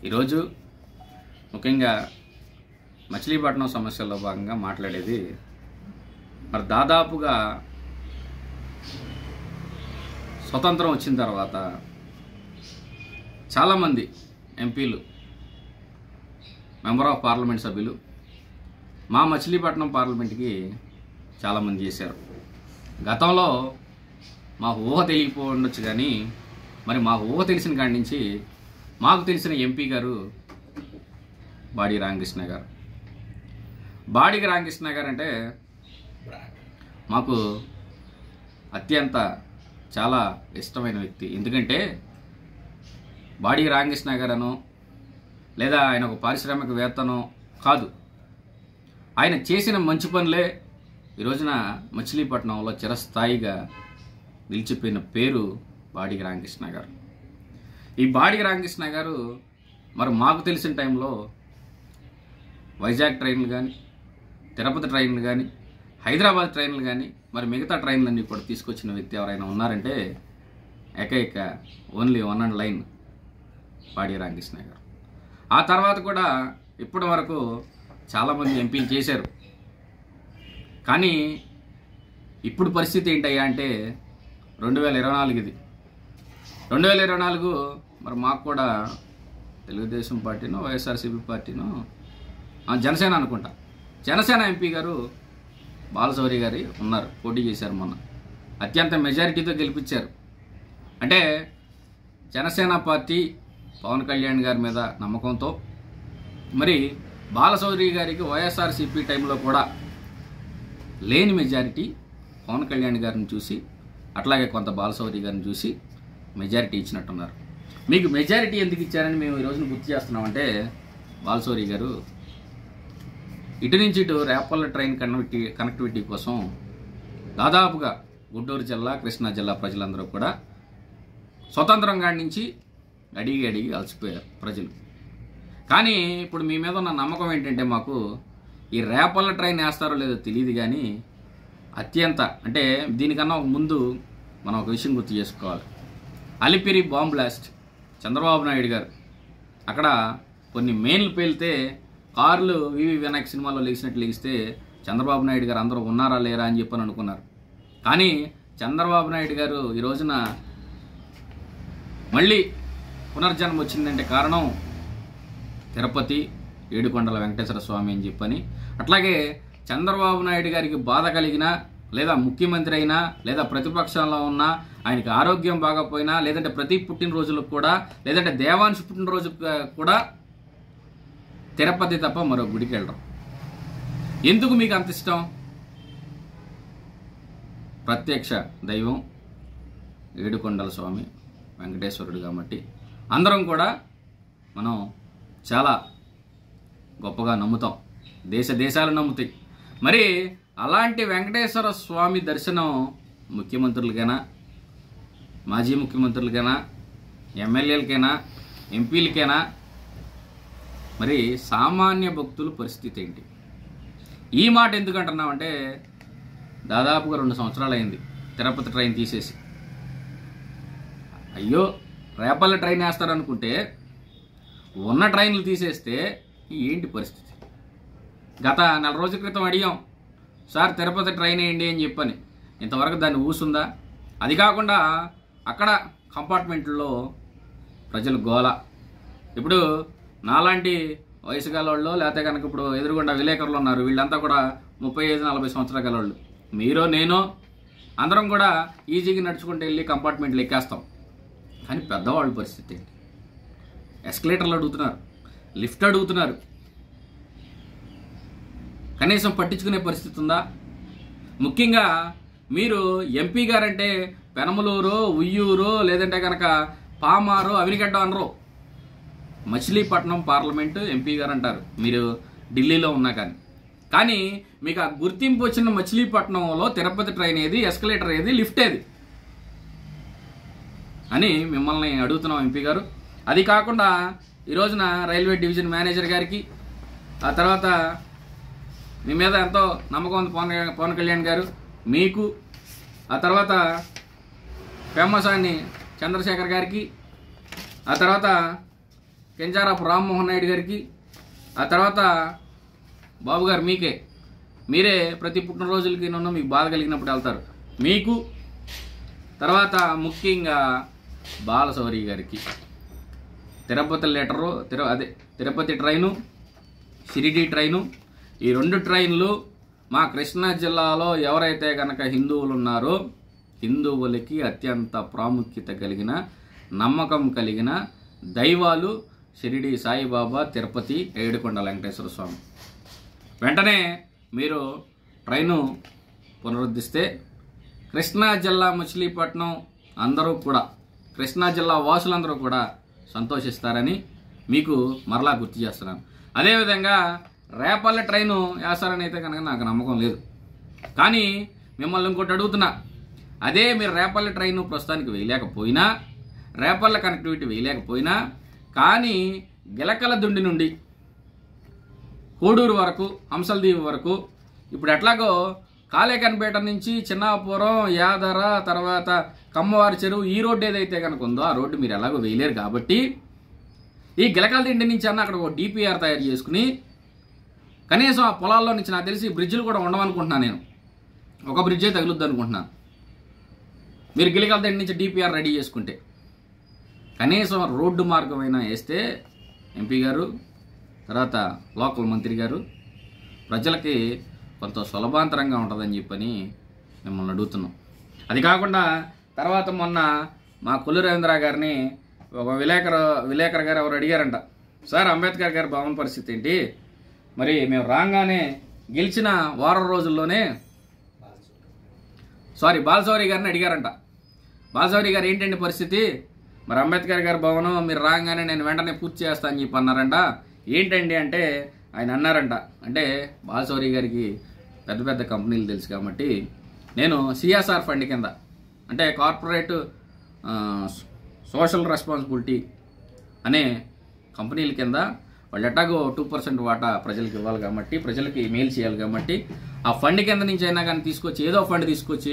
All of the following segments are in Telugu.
ఈరోజు ముఖ్యంగా మచిలీపట్నం సమస్యల్లో భాగంగా మాట్లాడేది మరి దాదాపుగా స్వతంత్రం వచ్చిన తర్వాత చాలామంది ఎంపీలు, మెంబర్ ఆఫ్ పార్లమెంట్ సభ్యులు మా మచిలీపట్నం పార్లమెంట్కి చాలామంది చేశారు. గతంలో మాకు ఊహ తెలియకపోవచ్చు, కానీ మరి మాకు ఊహ తెలిసిన కాడి నుంచి మాకు తెలిసిన ఎంపీ గారు బాడి రామకృష్ణ గారు. బాడి రామకృష్ణ గారు అంటే మాకు అత్యంత చాలా ఇష్టమైన వ్యక్తి. ఎందుకంటే బాడి రామకృష్ణ గారనో లేదా ఆయన ఒక పారిశ్రామికవేత్తనో కాదు, ఆయన చేసిన మంచి పనులే ఈ రోజున మచిలీపట్నంలో చిరస్థాయిగా నిలిచిపోయిన పేరు బాడి రామకృష్ణ గారు. ఈ బాడి రామకృష్ణ గారు మరి మాకు తెలిసిన టైంలో వైజాగ్ ట్రైన్లు కానీ, తిరుపతి ట్రైన్లు కానీ, హైదరాబాద్ ట్రైన్లు కానీ, మరి మిగతా ట్రైన్లన్నీ కూడా తీసుకొచ్చిన వ్యక్తి ఎవరైనా ఉన్నారంటే ఏకైక only one and line body Ramakrishna గారు. ఆ తర్వాత కూడా ఇప్పటి వరకు చాలామంది ఎంపీలు చేశారు. కానీ ఇప్పుడు పరిస్థితి ఏంటయ్యా అంటే 2024 ఇది. 2024 మరి మాకు కూడా తెలుగుదేశం పార్టీనో వైఎస్ఆర్సీపీ పార్టీనో జనసేన అనుకుంటా, జనసేన ఎంపీ గారు బాలశౌరి గారి ఉన్నారు, పోటీ చేశారు. మొన్న అత్యంత మెజారిటీతో గెలిపించారు. అంటే జనసేన పార్టీ పవన్ కళ్యాణ్ గారి మీద నమ్మకంతో, మరి బాలశౌరి గారికి వైఎస్ఆర్సీపీ టైంలో కూడా లేని మెజారిటీ పవన్ కళ్యాణ్ గారిని చూసి, అట్లాగే కొంత బాలశౌరి గారిని చూసి మెజారిటీ ఇచ్చినట్టున్నారు. మీకు మెజారిటీ ఎందుకు ఇచ్చారని మేము ఈ రోజున గుర్తు చేస్తున్నామంటే, బాలశౌరి గారు ఇటు నుంచి ఇటు రేపల్ల ట్రైన్ కనెక్టివిటీ కోసం దాదాపుగా గుంటూరు జిల్లా, కృష్ణా జిల్లా ప్రజలందరూ కూడా స్వతంత్రంగా నుంచి అడిగి అలసిపోయారు ప్రజలు. కానీ ఇప్పుడు మీ మీద ఉన్న నమ్మకం ఏంటంటే, మాకు ఈ రేపల్ల ట్రైన్ వేస్తారో లేదో తెలియదు, కానీ అత్యంత అంటే దీనికన్నా ముందు మనం ఒక విషయం గుర్తు చేసుకోవాలి. అలిపిరి బాంబ్ బ్లాస్ట్, చంద్రబాబు నాయుడు గారు అక్కడ కొన్ని మెయిన్లు పేలితే కార్లు వివి వినాయక్ సినిమాలో లెగిసినట్టు లెగిస్తే చంద్రబాబు నాయుడు గారు అందరూ ఉన్నారా లేరా అని చెప్పని అనుకున్నారు. కానీ చంద్రబాబు నాయుడు గారు ఈ రోజున మళ్ళీ పునర్జన్మ వచ్చిందంటే కారణం తిరుపతి ఏడుకొండల వెంకటేశ్వర స్వామి అని చెప్పని. అట్లాగే చంద్రబాబు నాయుడు గారికి బాధ కలిగినా, లేదా ముఖ్యమంత్రి అయినా, లేదా ప్రతిపక్షంలో ఉన్నా, ఆయనకి ఆరోగ్యం బాగపోయినా, లేదంటే ప్రతి పుట్టినరోజులకు కూడా, లేదంటే దేవాంశ పుట్టినరోజుకు కూడా తిరుపతి తప్ప మరో గుడికి వెళ్ళడం. ఎందుకు మీకు అంత ఇష్టం? ప్రత్యక్ష దైవం ఏడుకొండల స్వామి వెంకటేశ్వరుడు కాబట్టి అందరం కూడా మనం చాలా గొప్పగా నమ్ముతాం, దేశాలు నమ్ముతాయి. మరి అలాంటి వెంకటేశ్వర స్వామి దర్శనం ముఖ్యమంత్రులకైనా, మాజీ ముఖ్యమంత్రులకైనా, ఎమ్మెల్యేలకైనా, ఎంపీలకైనా, మరి సామాన్య భక్తుల పరిస్థితి ఏంటి? ఈ మాట ఎందుకు అంటున్నామంటే, దాదాపుగా 2 సంవత్సరాలు అయింది తిరుపతి ట్రైన్ తీసేసి. అయ్యో, రేపల్ల ట్రైన్ వేస్తారనుకుంటే ఉన్న ట్రైన్లు తీసేస్తే ఏంటి పరిస్థితి? గత 4 రోజుల క్రితం అడిగాం, సార్ తిరుపతి ట్రైన్ వేయండి అని చెప్పని. ఇంతవరకు దాన్ని ఊసుందా? అది కాకుండా అక్కడ కంపార్ట్మెంట్లో ప్రజలు గోల. ఇప్పుడు నాలాంటి వయసు గలవాళ్ళు, లేకపోతే కనుక ఇప్పుడు ఎదురుగుండా విలేకరులు ఉన్నారు, వీళ్ళంతా కూడా 35-40 సంవత్సరాల గలవాళ్ళు. మీరో నేనో అందరం కూడా ఈజీగా నడుచుకుంటూ వెళ్ళి కంపార్ట్మెంట్లు ఎక్కేస్తాం. కానీ పెద్దవాళ్ళ పరిస్థితి ఏంటి? ఎస్కలేటర్లు అడుగుతున్నారు, లిఫ్ట్ అడుగుతున్నారు. కనీసం పట్టించుకునే పరిస్థితి ఉందా? ముఖ్యంగా మీరు ఎంపీ గారంటే పెనమలూరు, ఉయ్యూరు, లేదంటే కనుక పామారు, అవినిగడ్డ అనరు. మచిలీపట్నం పార్లమెంటు ఎంపీ గారు అంటారు మీరు ఢిల్లీలో ఉన్నా. కానీ మీకు ఆ గుర్తింపు వచ్చిన మచిలీపట్నంలో తిరుపతి ట్రైన్ ఏది, ఎస్కలేటర్ ఏది, లిఫ్ట్ ఏది అని మిమ్మల్ని అడుగుతున్నాం ఎంపీ గారు. అది కాకుండా ఈ రోజున రైల్వే డివిజన్ మేనేజర్ గారికి, ఆ తర్వాత మీ మీద ఎంతో నమ్మకం ఉంది పవన్ కళ్యాణ్ గారు మీకు, ఆ తర్వాత ఫేమస్ అని చంద్రశేఖర్ గారికి, ఆ తర్వాత కింజారాపు రామ్మోహన్ నాయుడు గారికి, ఆ తర్వాత బాబు గారు మీరే ప్రతి పుట్టినరోజులకి మీకు బాధ కలిగినప్పుడు వెళ్తారు మీకు, తర్వాత ముఖ్యంగా బాలశౌరి గారికి Tirupati letter Tirupati train, Shirdi train, ఈ 2 ట్రైన్లు మా కృష్ణా జిల్లాలో ఎవరైతే కనుక హిందువులు ఉన్నారో హిందువులకి అత్యంత ప్రాముఖ్యత కలిగిన నమ్మకం కలిగిన దైవాలు షిరిడి సాయిబాబా, తిరుపతి ఏడుకొండ వెంకటేశ్వర స్వామి. వెంటనే మీరు ట్రైను పునరుద్ధరిస్తే కృష్ణా జిల్లా మచిలీపట్నం అందరూ కూడా, కృష్ణా జిల్లా వాసులందరూ కూడా సంతోషిస్తారని మీకు మరలా గుర్తు చేస్తున్నాను. అదేవిధంగా రేపల్లె ట్రైను వేస్తారని అయితే కనుక నాకు నమ్మకం లేదు. కానీ మిమ్మల్ని ఇంకోటి అడుగుతున్నా, అదే మీరు రేపల్లె ట్రైను ప్రస్తుతానికి వేయలేకపోయినా, రేపల్లె కనెక్టివిటీ వేయలేకపోయినా, కానీ గిలకల దుండి నుండి కోడూరు వరకు, హంసలదీవి వరకు, ఇప్పుడు ఎట్లాగో కాళేకన్పేట నుంచి చిన్నాపురం, యాదర, తర్వాత కమ్మవారి చెరువు, ఈ రోడ్డు ఏదైతే కనుక ఉందో ఆ రోడ్డు మీరు ఎలాగో వేయలేరు కాబట్టి ఈ గిలకల దిండి నుంచి అన్న అక్కడ ఒక డిపిఆర్ తయారు చేసుకుని కనీసం ఆ పొలాల్లో నుంచి నాకు తెలిసి బ్రిడ్జిలు కూడా ఉండవనుకుంటున్నాను. నేను ఒక బ్రిడ్జే తగులుద్ది అనుకుంటున్నాను. మీరు గిలకల దిండి నుంచి డిపిఆర్ రెడీ చేసుకుంటే కనీసం రోడ్డు మార్గమైనా వేస్తే ఎంపీ గారు, తర్వాత లోకల్ మంత్రి గారు, ప్రజలకి కొంత సులభాంతరంగా ఉంటుందని చెప్పని మిమ్మల్ని అడుగుతున్నాం. అది కాకుండా తర్వాత మొన్న మా కొల్లు రవీంద్ర గారిని ఒక విలేకరు గారు ఎవరు అడిగారంట, సార్ అంబేద్కర్ గారి భవన పరిస్థితి ఏంటి, మరి మేము రాగానే గెలిచిన వారం రోజుల్లోనే బాలశౌరి గారిని అడిగారంట, బాలశౌరి గారు ఏంటండి పరిస్థితి, మరి అంబేద్కర్ గారి భవనం మీరు రాగానే నేను వెంటనే పూర్తి చేస్తా అని చెప్పి అన్నారంట. ఏంటండి అంటే ఆయన అన్నారంట, అంటే బాలశౌరి గారికి పెద్ద పెద్ద కంపెనీలు తెలుసు కాబట్టి నేను సిఎస్ఆర్ ఫండ్ కింద, అంటే కార్పొరేట్ సోషల్ రెస్పాన్సిబిలిటీ అనే కంపెనీల కింద వాళ్ళు ఎట్లాగో 2% వాటా ప్రజలకు ఇవ్వాలి కాబట్టి, ప్రజలకి మేలు చేయాలి కాబట్టి ఆ ఫండ్ కింద నుంచి అయినా కానీ తీసుకొచ్చి, ఏదో ఫండ్ తీసుకొచ్చి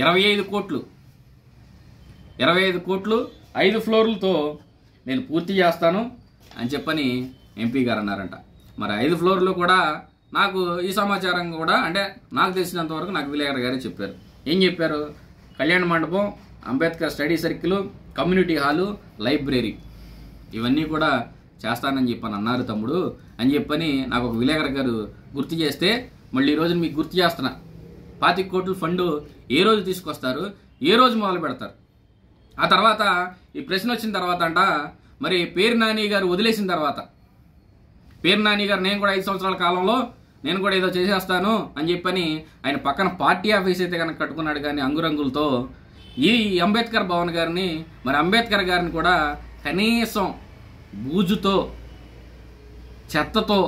25 కోట్లు 5 ఫ్లోర్లతో నేను పూర్తి చేస్తాను అని చెప్పని ఎంపీ గారు అన్నారంట. మరి 5 ఫ్లోర్లు కూడా నాకు ఈ సమాచారం కూడా, అంటే నాకు తెలిసినంత వరకు నాకు విలేకరు గారే చెప్పారు. ఏం చెప్పారు, కళ్యాణ మండపం, Ambedkar study circle, community hall, library ఇవన్నీ కూడా చేస్తానని చెప్పని అన్నారు తమ్ముడు అని చెప్పని నాకు ఒక విలేకరు గారు గుర్తు చేస్తే, మళ్ళీ ఈ రోజు మీకు గుర్తు చేస్తున్నా, 25 కోట్ల ఫండ్ ఏ రోజు తీసుకొస్తారు, ఏ రోజు మొదలు పెడతారు. ఆ తర్వాత ఈ ప్రశ్న వచ్చిన తర్వాత అంట, మరి పేరు నాని గారు వదిలేసిన తర్వాత, పేరు నాని గారు నేను కూడా 5 సంవత్సరాల కాలంలో నేను కూడా ఏదో చేసేస్తాను అని చెప్పని ఆయన పక్కన పార్టీ ఆఫీస్ అయితే కనుక కట్టుకున్నాడు. కానీ అంగురంగులతో ఈ అంబేద్కర్ భవన్ గారిని, మరి అంబేద్కర్ గారిని కూడా కనీసం బూజుతో, చెత్తతో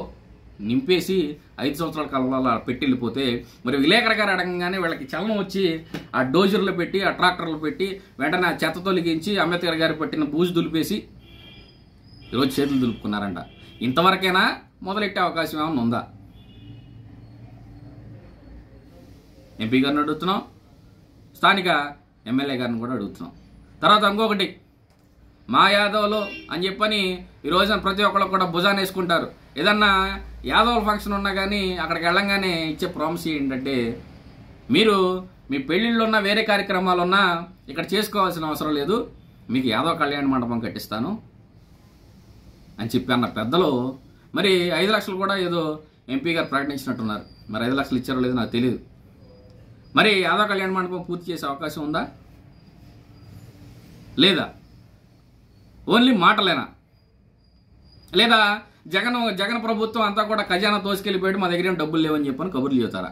నింపేసి 5 సంవత్సరాల కాలంలో పెట్టి వెళ్ళిపోతే, మరి విలేకరు గారు అడగంగానే వీళ్ళకి చలనం వచ్చి ఆ డోజర్లు పెట్టి, ఆ ట్రాక్టర్లు పెట్టి వెంటనే ఆ చెత్త తొలగించి అంబేద్కర్ గారు పట్టిన బూజు దులిపేసి ఈరోజు చేతులు దులుపుకున్నారంట. ఇంతవరకైనా మొదలెట్టే అవకాశం ఏమైనా ఉందా? ఎంపీ గారిని అడుగుతున్నాం, స్థానిక ఎమ్మెల్యే గారిని కూడా అడుగుతున్నాం. తర్వాత ఇంకొకటి, మా యాదవ్లో అని చెప్పని ఈ రోజున ప్రతి ఒక్కళ్ళు కూడా భుజాన్ని వేసుకుంటారు. ఏదన్నా యాదవ్ ఫంక్షన్ ఉన్నా కానీ అక్కడికి వెళ్ళంగానే ఇచ్చే ప్రామిస్ ఏంటంటే, మీరు మీ పెళ్ళిళ్ళు ఉన్నా, వేరే కార్యక్రమాలు ఉన్నా ఇక్కడ చేసుకోవాల్సిన అవసరం లేదు, మీకు యాదవ్ కళ్యాణ మండపం కట్టిస్తాను అని చెప్పి అన్న పెద్దలు. మరి 5 లక్షలు కూడా ఏదో ఎంపీ గారు ప్రకటించినట్టున్నారు. మరి 5 లక్షలు ఇచ్చారో లేదో నాకు తెలియదు. మరి యాదవ్ కళ్యాణ మండపం పూర్తి చేసే అవకాశం ఉందా లేదా? ఓన్లీ మాటలేనా? లేదా జగన్ ప్రభుత్వం అంతా కూడా ఖజానా తోసుకెళ్ళిపోయాడు, మా దగ్గర ఏం డబ్బులు లేవని చెప్పని కబుర్లు చెబుతారా?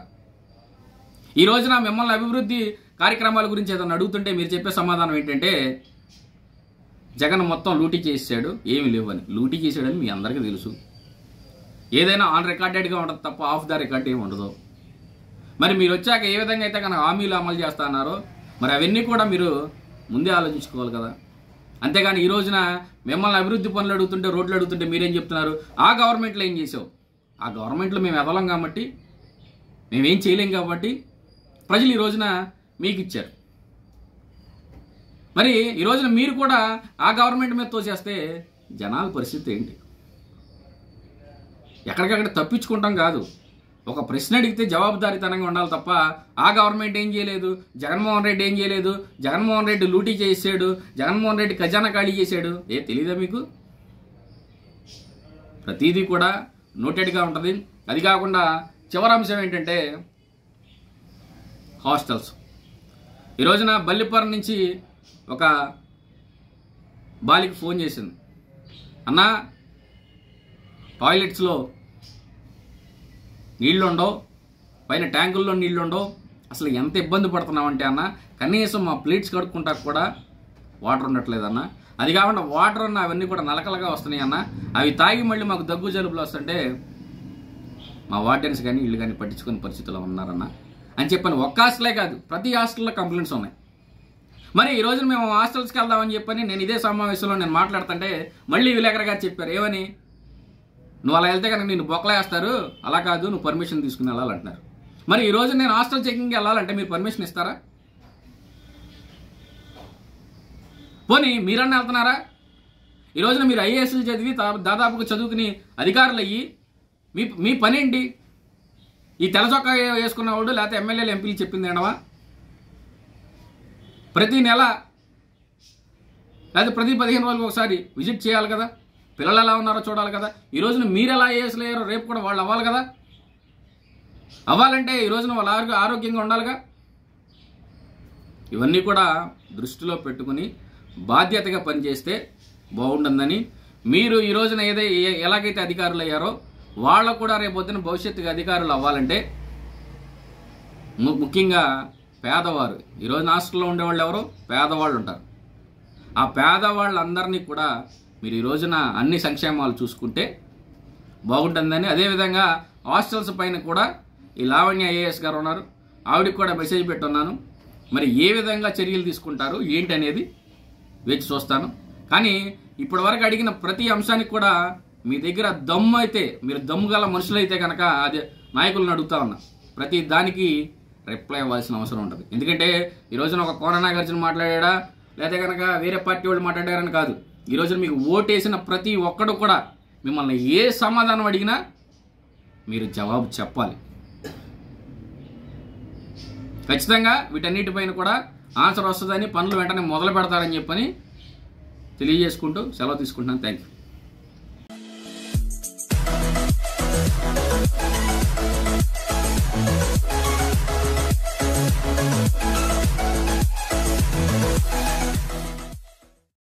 ఈ రోజున మిమ్మల్ని అభివృద్ధి కార్యక్రమాల గురించి ఏదైనా అడుగుతుంటే మీరు చెప్పే సమాధానం ఏంటంటే, జగన్ మొత్తం లూటీ చేసాడు, ఏమి లేవని. లూటీ చేసాడని మీ అందరికీ తెలుసు. ఏదైనా ఆన్ రికార్డెడ్గా ఉంటుంది తప్ప ఆఫ్ ద రికార్డ్ ఏమి ఉండదు. మరి మీరు వచ్చాక ఏ విధంగా అయితే కనుక హామీలు అమలు చేస్తా అన్నారో, మరి అవన్నీ కూడా మీరు ముందే ఆలోచించుకోవాలి కదా. అంతేగాని ఈ రోజున మిమ్మల్ని అభివృద్ధి పనులు అడుగుతుంటే, రోడ్లు అడుగుతుంటే మీరేం చెప్తున్నారు, ఆ గవర్నమెంట్లో ఏం చేసావు, ఆ గవర్నమెంట్లో మేము ఎదలం కాబట్టి, మేమేం చేయలేం కాబట్టి ప్రజలు ఈ రోజున మీకు ఇచ్చారు. మరి ఈ రోజున మీరు కూడా ఆ గవర్నమెంట్ మీద తోసేస్తే జనాల పరిస్థితి ఏంటి? ఎక్కడికక్కడ తప్పించుకుంటాం కాదు, ఒక ప్రశ్న అడిగితే జవాబుదారీతనంగా ఉండాలి తప్ప ఆ గవర్నమెంట్ ఏం చేయలేదు, జగన్మోహన్ రెడ్డి ఏం చేయలేదు, జగన్మోహన్ రెడ్డి లూటీ చేసాడు, జగన్మోహన్ రెడ్డి ఖజానా ఖాళీ చేశాడు, తెలీదా మీకు? ప్రతిదీ కూడా నోటెడ్గా ఉంటుంది. అది కాకుండా చివరి అంశం ఏంటంటే హాస్టల్స్. ఈ రోజున బల్లిపురం నుంచి ఒక బాలికి ఫోన్ చేసింది, అన్నా టాయిలెట్స్లో నీళ్ళు ఉండవు, పైన ట్యాంకుల్లో నీళ్ళు ఉండవు, అసలు ఎంత ఇబ్బంది పడుతున్నామంటే అన్న, కనీసం మా ప్లేట్స్ కడుక్కుంటాక కూడా వాటర్ ఉండట్లేదన్న. అది కాకుండా వాటర్ ఉన్న అవన్నీ కూడా నలకలుగా వస్తున్నాయి అన్న, అవి తాగి మళ్ళీ మాకు దగ్గు జలుబులు వస్తుంటే మా వార్డెన్స్ కానీ ఇళ్ళు కానీ పట్టించుకునే పరిస్థితుల్లో ఉన్నారన్న అని చెప్పాను. ఒక్క హాస్టలే కాదు, ప్రతి హాస్టల్లో కంప్లైంట్స్ ఉన్నాయి. మరి ఈ రోజున మేము హాస్టల్స్కి వెళ్దామని చెప్పని నేను ఇదే సమావేశంలో నేను మాట్లాడుతుంటే మళ్ళీ విలేకరు గారు చెప్పారు, ఏమని, నువ్వు అలా వెళ్తే కనుక నేను బొక్కలేస్తారు, అలా కాదు నువ్వు పర్మిషన్ తీసుకుని వెళ్ళాలంటున్నారు. మరి ఈ రోజు నేను హాస్టల్ చెకింగ్కి వెళ్ళాలంటే మీరు పర్మిషన్ ఇస్తారా? పోనీ మీరన్నా వెళ్తున్నారా? ఈ రోజున మీరు ఐఏఎస్లు చదివి దాదాపుగా చదువుకుని అధికారులు అయ్యి మీ పని ఏంటి? ఈ తెల్లచొక్కా వేసుకున్నవాడు లేకపోతే ఎమ్మెల్యేలు ఎంపీలు చెప్పింది ఏంటవా? ప్రతి నెల లేకపోతే ప్రతి 15 రోజులకు ఒకసారి విజిట్ చేయాలి కదా, పిల్లలు ఎలా ఉన్నారో చూడాలి కదా. ఈ రోజున మీరు ఎలా ఐఏఎస్లు అయ్యారో రేపు కూడా వాళ్ళు అవ్వాలి కదా. అవ్వాలంటే ఈ రోజున వాళ్ళు ఆరోగ్యంగా ఉండాలిగా. ఇవన్నీ కూడా దృష్టిలో పెట్టుకుని బాధ్యతగా పనిచేస్తే బాగుంటుందని, మీరు ఈ రోజున ఎలాగైతే అధికారులు అయ్యారో వాళ్ళకు కూడా రేపొద్దున భవిష్యత్తుగా అధికారులు అవ్వాలంటే ముఖ్యంగా పేదవారు, ఈరోజు హాస్టల్లో ఉండేవాళ్ళు ఎవరు? పేదవాళ్ళు ఉంటారు. ఆ పేదవాళ్ళందరినీ కూడా మీరు ఈ రోజున అన్ని సంక్షేమాలు చూసుకుంటే బాగుంటుందని, అదేవిధంగా హాస్టల్స్ పైన కూడా ఈ లావణ్య ఐఏఎస్ గారు ఉన్నారు, ఆవిడకి కూడా మెసేజ్ పెట్టున్నాను. మరి ఏ విధంగా చర్యలు తీసుకుంటారు ఏంటి అనేది వేచి చూస్తాను. కానీ ఇప్పటి వరకు అడిగిన ప్రతి అంశానికి కూడా మీ దగ్గర దమ్ము అయితే, మీరు దమ్ము గల మనుషులైతే కనుక అదే నాయకులను అడుగుతా ఉన్నా, ప్రతి దానికి రిప్లై ఇవ్వాల్సిన అవసరం ఉంటుంది. ఎందుకంటే ఈ రోజున ఒక కోన నాగార్జున మాట్లాడా లేకపోతే కనుక వేరే పార్టీ వాళ్ళు మాట్లాడారని కాదు, ఈ రోజున మీకు ఓటేసిన ప్రతి ఒక్కడు కూడా మిమ్మల్ని ఏ సమాధానం అడిగినా మీరు జవాబు చెప్పాలి. ఖచ్చితంగా వీటన్నిటిపైన కూడా ఆన్సర్ వస్తుందని, పనులు వెంటనే మొదలు పెడతారని చెప్పని తెలియజేసుకుంటూ సెలవు తీసుకుంటున్నాను. Thank you.